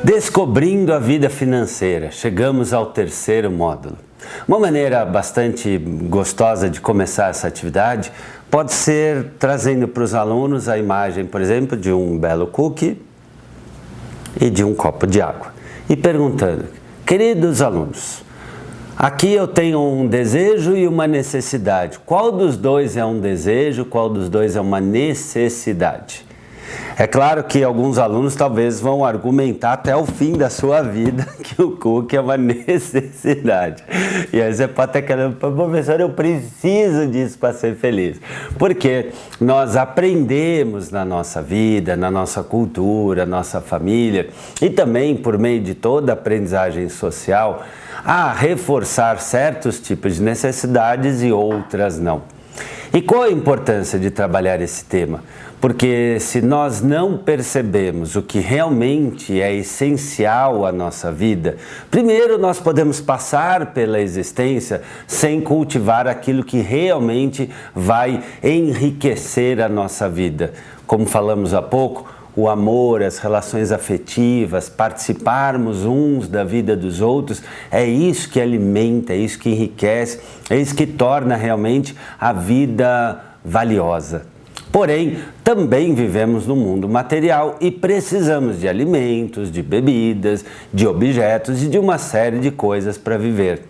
Descobrindo a vida financeira, chegamos ao terceiro módulo. Uma maneira bastante gostosa de começar essa atividade pode ser trazendo para os alunos a imagem, por exemplo, de um belo cookie e de um copo de água. E perguntando, queridos alunos, aqui eu tenho um desejo e uma necessidade. Qual dos dois é um desejo, qual dos dois é uma necessidade? É claro que alguns alunos talvez vão argumentar até o fim da sua vida que o cookie é uma necessidade. E aí você pode estar querendo, professor, eu preciso disso para ser feliz. Porque nós aprendemos na nossa vida, na nossa cultura, nossa família e também por meio de toda a aprendizagem social a reforçar certos tipos de necessidades e outras não. E qual a importância de trabalhar esse tema? Porque se nós não percebemos o que realmente é essencial à nossa vida, primeiro nós podemos passar pela existência sem cultivar aquilo que realmente vai enriquecer a nossa vida. Como falamos há pouco, o amor, as relações afetivas, participarmos uns da vida dos outros, é isso que alimenta, é isso que enriquece, é isso que torna realmente a vida valiosa. Porém, também vivemos no mundo material e precisamos de alimentos, de bebidas, de objetos e de uma série de coisas para viver.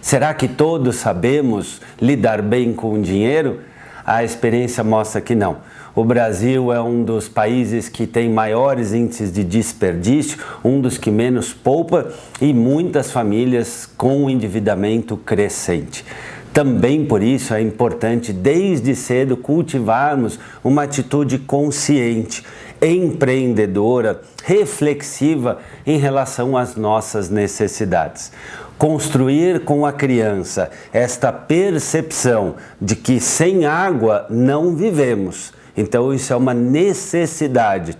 Será que todos sabemos lidar bem com o dinheiro? A experiência mostra que não. O Brasil é um dos países que tem maiores índices de desperdício, um dos que menos poupa e muitas famílias com endividamento crescente. Também por isso é importante desde cedo cultivarmos uma atitude consciente, empreendedora, reflexiva em relação às nossas necessidades. Construir com a criança esta percepção de que sem água não vivemos. Então isso é uma necessidade.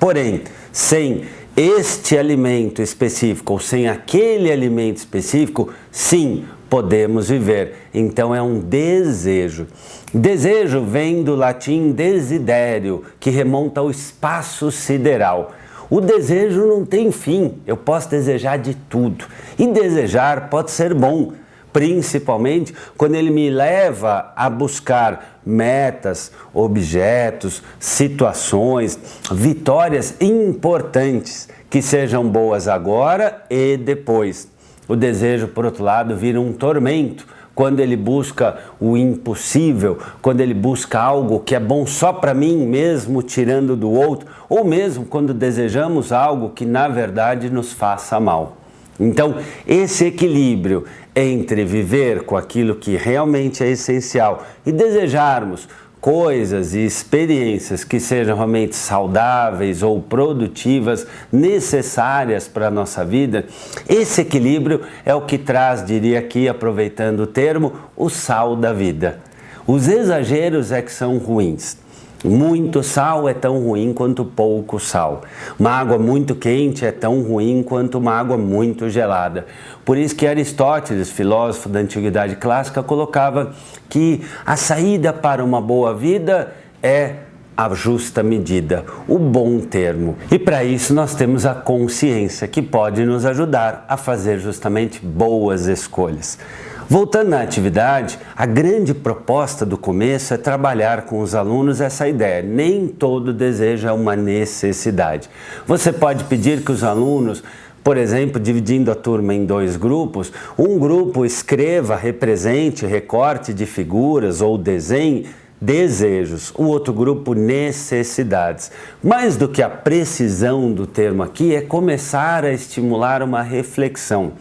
Porém, sem este alimento específico ou sem aquele alimento específico, sim, podemos viver. Então é um desejo. Desejo vem do latim desiderio, que remonta ao espaço sideral. O desejo não tem fim, eu posso desejar de tudo. E desejar pode ser bom, principalmente quando ele me leva a buscar metas, objetos, situações, vitórias importantes que sejam boas agora e depois. O desejo, por outro lado, vira um tormento quando ele busca o impossível, quando ele busca algo que é bom só para mim mesmo, tirando do outro, ou mesmo quando desejamos algo que na verdade nos faça mal. Então, esse equilíbrio entre viver com aquilo que realmente é essencial e desejarmos coisas e experiências que sejam realmente saudáveis ou produtivas, necessárias para a nossa vida, esse equilíbrio é o que traz, diria aqui, aproveitando o termo, o sal da vida. Os exageros é que são ruins. Muito sal é tão ruim quanto pouco sal. Uma água muito quente é tão ruim quanto uma água muito gelada. Por isso que Aristóteles, filósofo da Antiguidade Clássica, colocava que a saída para uma boa vida é a justa medida, o bom termo. E para isso nós temos a consciência, que pode nos ajudar a fazer justamente boas escolhas. Voltando à atividade, a grande proposta do começo é trabalhar com os alunos essa ideia. Nem todo desejo é uma necessidade. Você pode pedir que os alunos, por exemplo, dividindo a turma em dois grupos, um grupo escreva, represente, recorte de figuras ou desenhe desejos, o outro grupo necessidades. Mais do que a precisão do termo aqui é começar a estimular uma reflexão.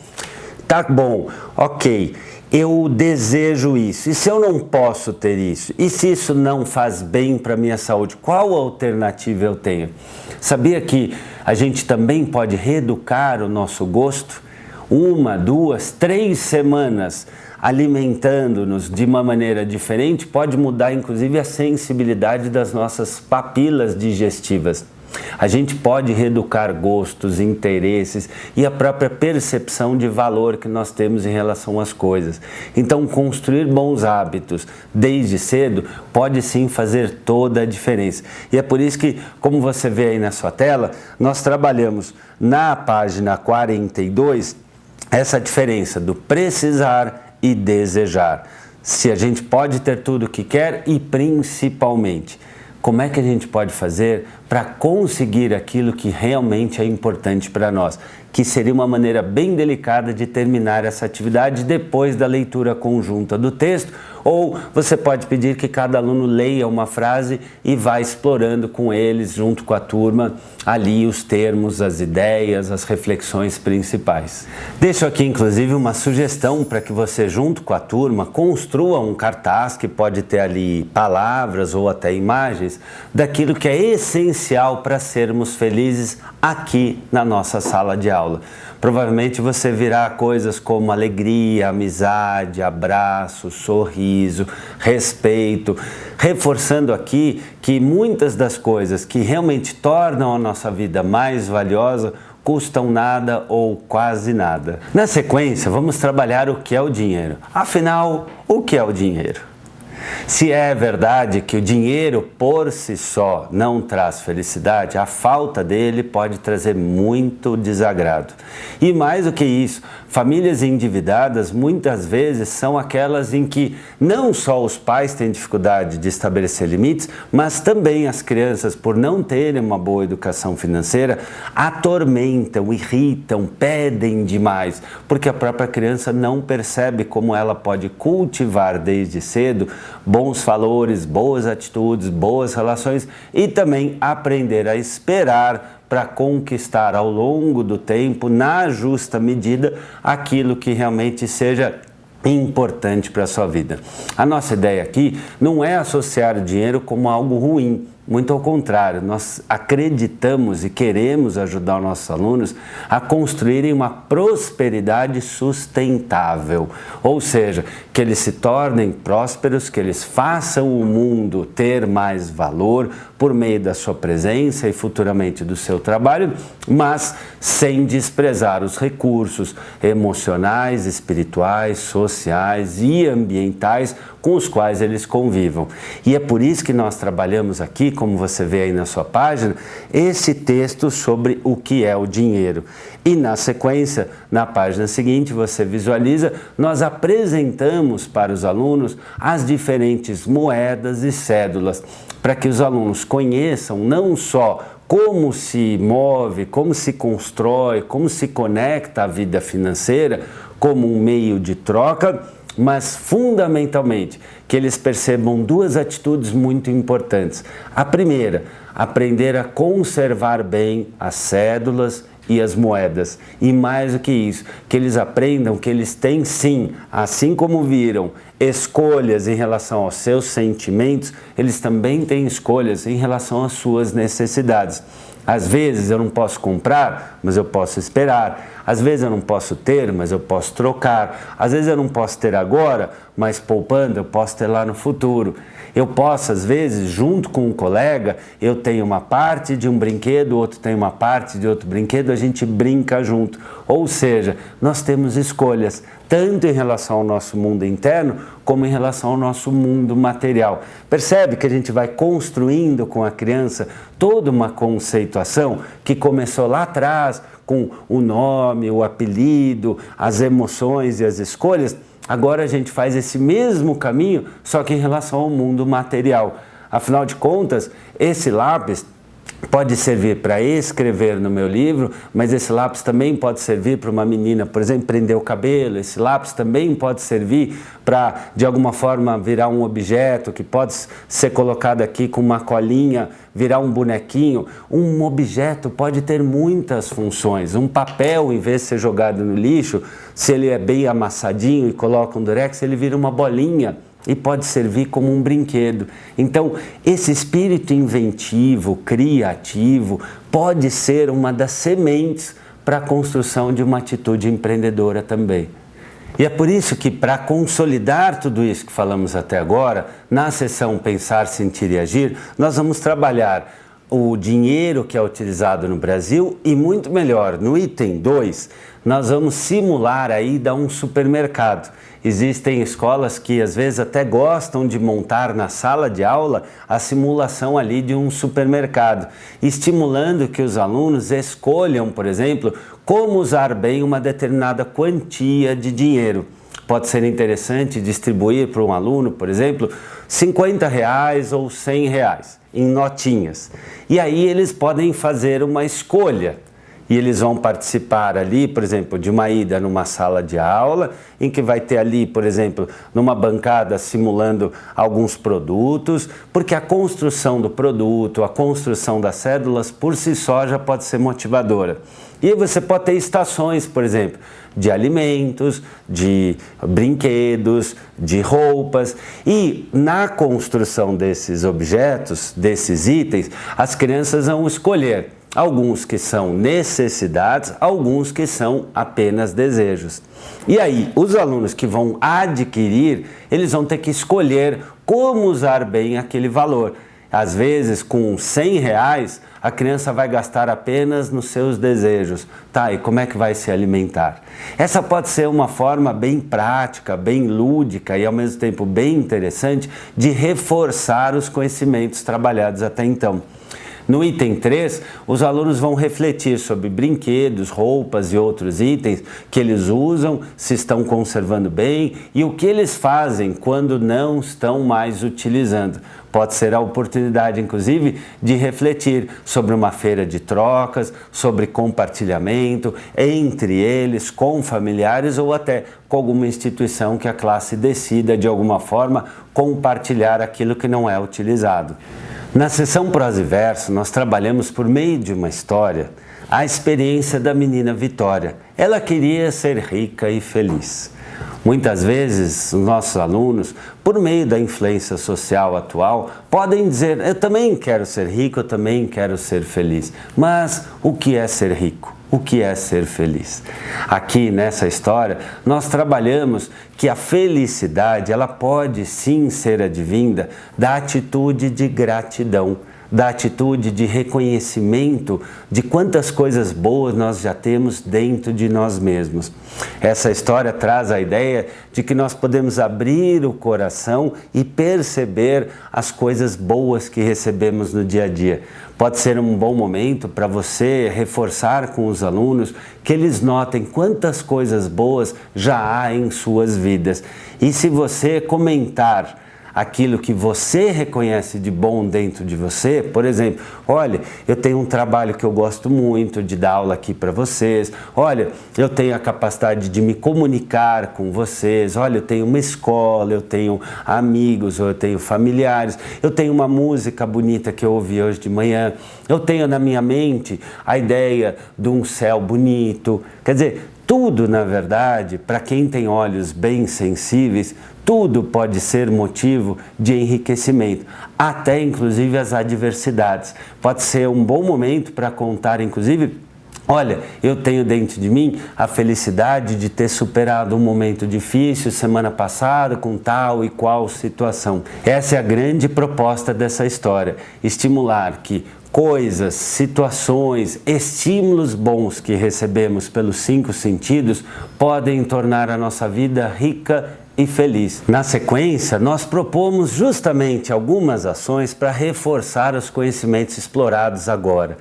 Tá bom, ok, eu desejo isso, e se eu não posso ter isso? E se isso não faz bem para a minha saúde? Qual alternativa eu tenho? Sabia que a gente também pode reeducar o nosso gosto? 1, 2, 3 semanas alimentando-nos de uma maneira diferente pode mudar inclusive a sensibilidade das nossas papilas digestivas. A gente pode reeducar gostos, interesses e a própria percepção de valor que nós temos em relação às coisas. Então, construir bons hábitos desde cedo pode sim fazer toda a diferença. E é por isso que, como você vê aí na sua tela, nós trabalhamos na página 42 essa diferença do precisar e desejar. Se a gente pode ter tudo o que quer e principalmente, como é que a gente pode fazer para conseguir aquilo que realmente é importante para nós? Que seria uma maneira bem delicada de terminar essa atividade depois da leitura conjunta do texto, ou você pode pedir que cada aluno leia uma frase e vá explorando com eles, junto com a turma, ali os termos, as ideias, as reflexões principais. Deixo aqui inclusive uma sugestão para que você, junto com a turma, construa um cartaz que pode ter ali palavras ou até imagens daquilo que é essencial para sermos felizes aqui na nossa sala de aula. Provavelmente você virá coisas como alegria, amizade, abraço, sorriso, respeito, reforçando aqui que muitas das coisas que realmente tornam a nossa vida mais valiosa custam nada ou quase nada. Na sequência, vamos trabalhar o que é o dinheiro. Afinal, o que é o dinheiro? Se é verdade que o dinheiro por si só não traz felicidade, a falta dele pode trazer muito desagrado. E mais do que isso, famílias endividadas muitas vezes são aquelas em que não só os pais têm dificuldade de estabelecer limites, mas também as crianças, por não terem uma boa educação financeira, atormentam, irritam, pedem demais, porque a própria criança não percebe como ela pode cultivar desde cedo bons valores, boas atitudes, boas relações e também aprender a esperar para conquistar ao longo do tempo, na justa medida, aquilo que realmente seja importante para a sua vida. A nossa ideia aqui não é associar o dinheiro como algo ruim. Muito ao contrário, nós acreditamos e queremos ajudar os nossos alunos a construírem uma prosperidade sustentável, ou seja, que eles se tornem prósperos, que eles façam o mundo ter mais valor por meio da sua presença e futuramente do seu trabalho, mas sem desprezar os recursos emocionais, espirituais, sociais e ambientais com os quais eles convivam. E é por isso que nós trabalhamos aqui, como você vê aí na sua página, esse texto sobre o que é o dinheiro. E na sequência, na página seguinte, você visualiza, nós apresentamos para os alunos as diferentes moedas e cédulas, para que os alunos conheçam não só como se move, como se constrói, como se conecta a vida financeira como um meio de troca, mas fundamentalmente que eles percebam duas atitudes muito importantes. A primeira, aprender a conservar bem as cédulas e as moedas. E mais do que isso, que eles aprendam que eles têm sim, assim como viram escolhas em relação aos seus sentimentos, eles também têm escolhas em relação às suas necessidades. Às vezes eu não posso comprar, mas eu posso esperar. Às vezes eu não posso ter, mas eu posso trocar. Às vezes eu não posso ter agora, mas poupando eu posso ter lá no futuro. Eu posso, às vezes, junto com um colega, eu tenho uma parte de um brinquedo, o outro tem uma parte de outro brinquedo, a gente brinca junto. Ou seja, nós temos escolhas, tanto em relação ao nosso mundo interno, como em relação ao nosso mundo material. Percebe que a gente vai construindo com a criança toda uma conceituação que começou lá atrás, com o nome, o apelido, as emoções e as escolhas. Agora a gente faz esse mesmo caminho, só que em relação ao mundo material. Afinal de contas, esse lápis pode servir para escrever no meu livro, mas esse lápis também pode servir para uma menina, por exemplo, prender o cabelo. Esse lápis também pode servir para, de alguma forma, virar um objeto que pode ser colocado aqui com uma colinha, virar um bonequinho. Um objeto pode ter muitas funções. Um papel, em vez de ser jogado no lixo, se ele é bem amassadinho e coloca um durex, ele vira uma bolinha e pode servir como um brinquedo. Então, esse espírito inventivo, criativo, pode ser uma das sementes para a construção de uma atitude empreendedora também. E é por isso que, para consolidar tudo isso que falamos até agora, na sessão Pensar, Sentir e Agir, nós vamos trabalhar o dinheiro que é utilizado no Brasil e muito melhor, no item 2, nós vamos simular a ida a um supermercado. Existem escolas que às vezes até gostam de montar na sala de aula a simulação ali de um supermercado, estimulando que os alunos escolham, por exemplo, como usar bem uma determinada quantia de dinheiro. Pode ser interessante distribuir para um aluno, por exemplo, R$50 ou R$100 em notinhas. E aí eles podem fazer uma escolha. E eles vão participar ali, por exemplo, de uma ida numa sala de aula, em que vai ter ali, por exemplo, numa bancada simulando alguns produtos, porque a construção do produto, a construção das cédulas, por si só já pode ser motivadora. E aí você pode ter estações, por exemplo, de alimentos, de brinquedos, de roupas. E na construção desses objetos, desses itens, as crianças vão escolher alguns que são necessidades, alguns que são apenas desejos. E aí, os alunos que vão adquirir, eles vão ter que escolher como usar bem aquele valor. Às vezes, com R$100, a criança vai gastar apenas nos seus desejos. Tá, e como é que vai se alimentar? Essa pode ser uma forma bem prática, bem lúdica e ao mesmo tempo bem interessante de reforçar os conhecimentos trabalhados até então. No item 3, os alunos vão refletir sobre brinquedos, roupas e outros itens que eles usam, se estão conservando bem e o que eles fazem quando não estão mais utilizando. Pode ser a oportunidade, inclusive, de refletir sobre uma feira de trocas, sobre compartilhamento entre eles, com familiares ou até com alguma instituição que a classe decida, de alguma forma, compartilhar aquilo que não é utilizado. Na seção prosa e verso, nós trabalhamos por meio de uma história a experiência da menina Vitória. Ela queria ser rica e feliz. Muitas vezes, os nossos alunos, por meio da influência social atual, podem dizer: eu também quero ser rico, eu também quero ser feliz. Mas o que é ser rico? O que é ser feliz? Aqui nessa história, nós trabalhamos que a felicidade, ela pode sim ser advinda da atitude de gratidão, da atitude de reconhecimento de quantas coisas boas nós já temos dentro de nós mesmos. Essa história traz a ideia de que nós podemos abrir o coração e perceber as coisas boas que recebemos no dia a dia. Pode ser um bom momento para você reforçar com os alunos que eles notem quantas coisas boas já há em suas vidas. E se você comentar aquilo que você reconhece de bom dentro de você, por exemplo, olha, eu tenho um trabalho que eu gosto muito de dar aula aqui para vocês, olha, eu tenho a capacidade de me comunicar com vocês, olha, eu tenho uma escola, eu tenho amigos, eu tenho familiares, eu tenho uma música bonita que eu ouvi hoje de manhã, eu tenho na minha mente a ideia de um céu bonito, quer dizer, tudo, na verdade, para quem tem olhos bem sensíveis, tudo pode ser motivo de enriquecimento, até inclusive as adversidades. Pode ser um bom momento para contar, inclusive, olha, eu tenho dentro de mim a felicidade de ter superado um momento difícil semana passada com tal e qual situação. Essa é a grande proposta dessa história, estimular que coisas, situações, estímulos bons que recebemos pelos 5 sentidos podem tornar a nossa vida rica e feliz. Na sequência, nós propomos justamente algumas ações para reforçar os conhecimentos explorados agora.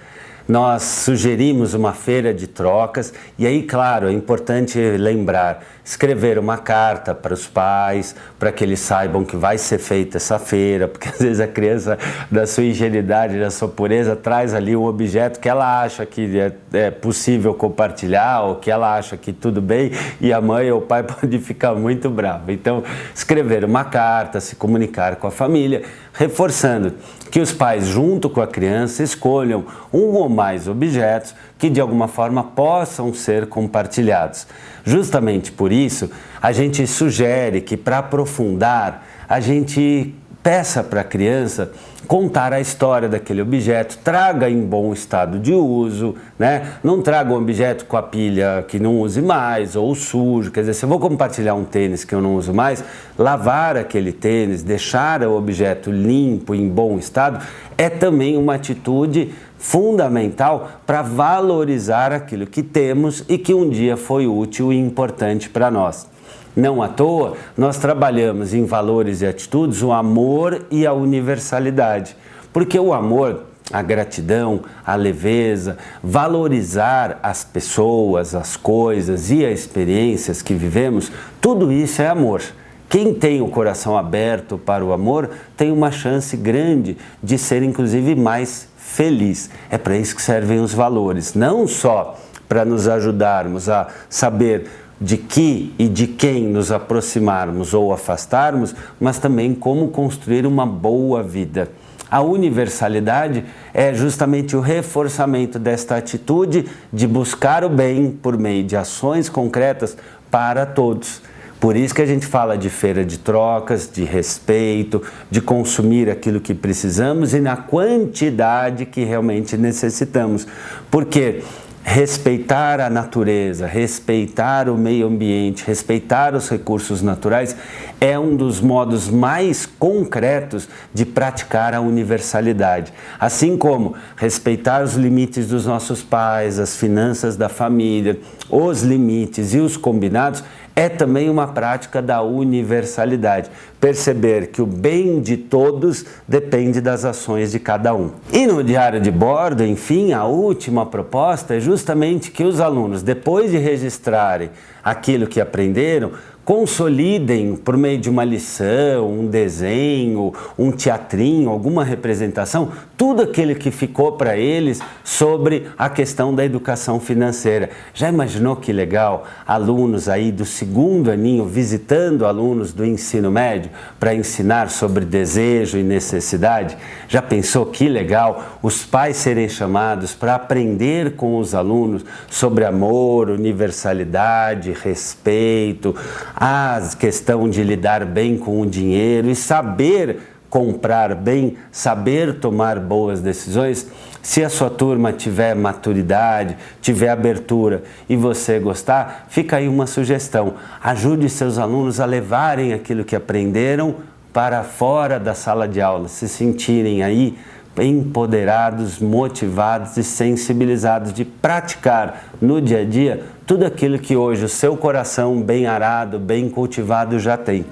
Nós sugerimos uma feira de trocas e aí, claro, é importante lembrar, escrever uma carta para os pais, para que eles saibam que vai ser feita essa feira, porque às vezes a criança, da sua ingenuidade, da sua pureza, traz ali um objeto que ela acha que é possível compartilhar ou que ela acha que tudo bem e a mãe ou o pai pode ficar muito bravo. Então, escrever uma carta, se comunicar com a família, reforçando que os pais, junto com a criança, escolham um ou mais objetos que de alguma forma possam ser compartilhados. Justamente por isso, a gente sugere que, para aprofundar, a gente peça para a criança contar a história daquele objeto, traga em bom estado de uso, né? Não traga um objeto com a pilha que não use mais ou sujo. Quer dizer, se eu vou compartilhar um tênis que eu não uso mais, lavar aquele tênis, deixar o objeto limpo, em bom estado, é também uma atitude fundamental para valorizar aquilo que temos e que um dia foi útil e importante para nós. Não à toa, nós trabalhamos em valores e atitudes o amor e a universalidade, porque o amor, a gratidão, a leveza, valorizar as pessoas, as coisas e as experiências que vivemos, tudo isso é amor. Quem tem o coração aberto para o amor tem uma chance grande de ser inclusive mais feliz. É para isso que servem os valores, não só para nos ajudarmos a saber de que e de quem nos aproximarmos ou afastarmos, mas também como construir uma boa vida. A universalidade é justamente o reforçamento desta atitude de buscar o bem por meio de ações concretas para todos. Por isso que a gente fala de feira de trocas, de respeito, de consumir aquilo que precisamos e na quantidade que realmente necessitamos. Porque respeitar a natureza, respeitar o meio ambiente, respeitar os recursos naturais é um dos modos mais concretos de praticar a universalidade. Assim como respeitar os limites dos nossos pais, as finanças da família, os limites e os combinados, é também uma prática da universalidade. Perceber que o bem de todos depende das ações de cada um. E no diário de bordo, enfim, a última proposta é justamente que os alunos, depois de registrarem aquilo que aprenderam, consolidem por meio de uma lição, um desenho, um teatrinho, alguma representação, tudo aquilo que ficou para eles sobre a questão da educação financeira. Já imaginou que legal? Alunos aí do segundo aninho visitando alunos do ensino médio para ensinar sobre desejo e necessidade? Já pensou que legal os pais serem chamados para aprender com os alunos sobre amor, universalidade, respeito, a questão de lidar bem com o dinheiro e saber comprar bem, saber tomar boas decisões? Se a sua turma tiver maturidade, tiver abertura e você gostar, fica aí uma sugestão. Ajude seus alunos a levarem aquilo que aprenderam para fora da sala de aula, se sentirem aí empoderados, motivados e sensibilizados de praticar no dia a dia tudo aquilo que hoje o seu coração bem arado, bem cultivado já tem.